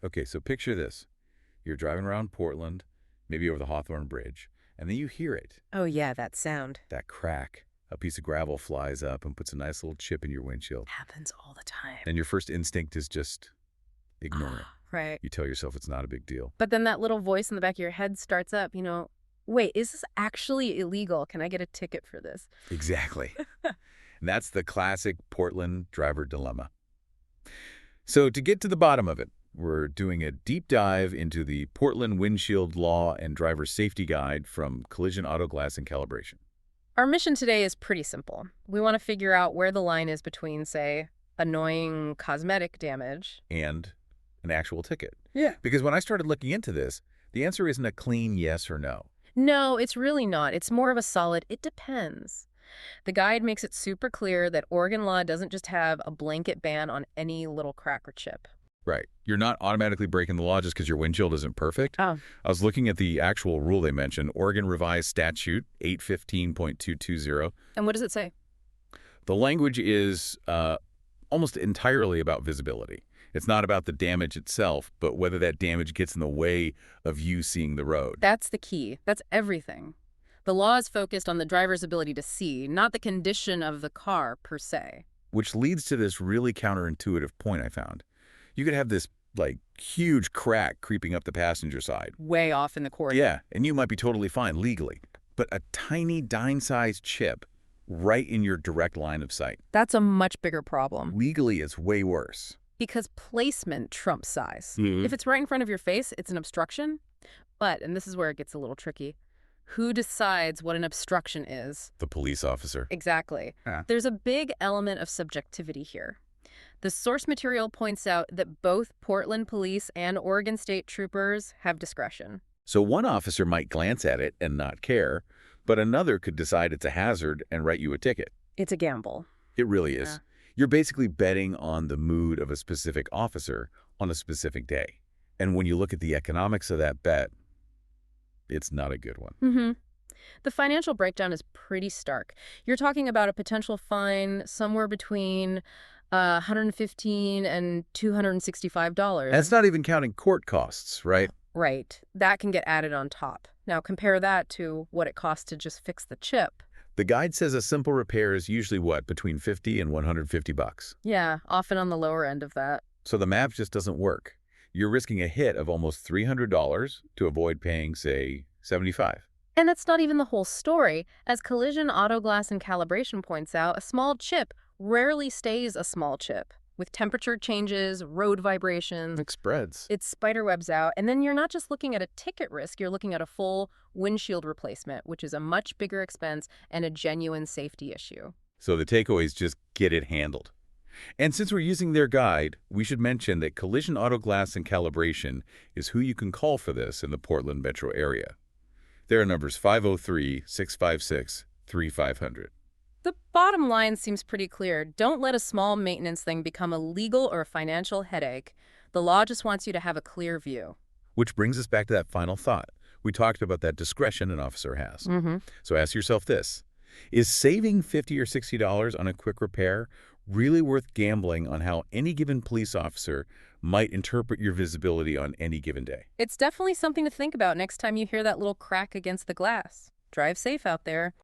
Okay, so picture this. You're driving around Portland, maybe over the Hawthorne Bridge, and then you hear it, Oh, yeah, that sound that crack. A piece of gravel flies up and puts a nice little chip in your windshield. happens all the time. And your first instinct is just ignore it. Right. You tell yourself it's not a big deal. But then that little voice in the back of your head starts up, wait, is this actually illegal? Can I get a ticket for this? Exactly. And that's the classic Portland driver dilemma. So to get to the bottom of it, we're doing a deep dive into the Portland Windshield Law and Driver Safety Guide from Collision Auto Glass and Calibration. Our mission today is pretty simple. We want to figure out where the line is between, say, annoying cosmetic damage. And an actual ticket. Yeah. Because when I started looking into this, the answer isn't a clean yes or no. No, it's really not. It's more of a solid, it depends. The guide makes it super clear that Oregon law doesn't just have a blanket ban on any little crack or chip. Right. You're not automatically breaking the law just because your windshield isn't perfect. Oh. I was looking at the actual rule they mentioned, Oregon Revised Statute 815.220. And what does it say? The language is almost entirely about visibility. It's not about the damage itself, but whether that damage gets in the way of you seeing the road. That's the key. That's everything. The law is focused on the driver's ability to see, not the condition of the car per se. Which leads to this really counterintuitive point I found. You could have this, huge crack creeping up the passenger side. Way off in the corner. Yeah, and you might be totally fine legally. But a tiny dime-sized chip right in your direct line of sight. That's a much bigger problem. Legally, it's way worse. Because placement trumps size. Mhm. If it's right in front of your face, it's an obstruction. But, and this is where it gets a little tricky, who decides what an obstruction is? The police officer. Exactly. Yeah. There's a big element of subjectivity here. The source material points out that both Portland police and Oregon State troopers have discretion. So one officer might glance at it and not care, but another could decide it's a hazard and write you a ticket. It's a gamble. It really is. Yeah. You're basically betting on the mood of a specific officer on a specific day. And when you look at the economics of that bet, it's not a good one. Mm-hmm. The financial breakdown is pretty stark. You're talking about a potential fine somewhere between $115 and $265. And it's not even counting court costs, right? Right. That can get added on top. Now compare that to what it costs to just fix the chip. The guide says a simple repair is usually what, between $50 and $150. Yeah, often on the lower end of that. So the math just doesn't work. You're risking a hit of almost $300 to avoid paying, say, $75. And that's not even the whole story. As Collision Auto Glass and Calibration points out, a small chip rarely stays a small chip. With temperature changes, road vibrations, It spreads. it spiderwebs out. And then you're not just looking at a ticket risk, you're looking at a full windshield replacement, which is a much bigger expense and a genuine safety issue. So the takeaway is just get it handled. And since we're using their guide, we should mention that Collision Auto Glass and Calibration is who you can call for this in the Portland metro area. Their numbers 503-656-3500. The bottom line seems pretty clear. Don't let a small maintenance thing become a legal or financial headache. The law just wants you to have a clear view. Which brings us back to that final thought. We talked about that discretion an officer has. Mm-hmm. So ask yourself this. Is saving $50 or $60 on a quick repair really worth gambling on how any given police officer might interpret your visibility on any given day? It's definitely something to think about next time you hear that little crack against the glass. Drive safe out there.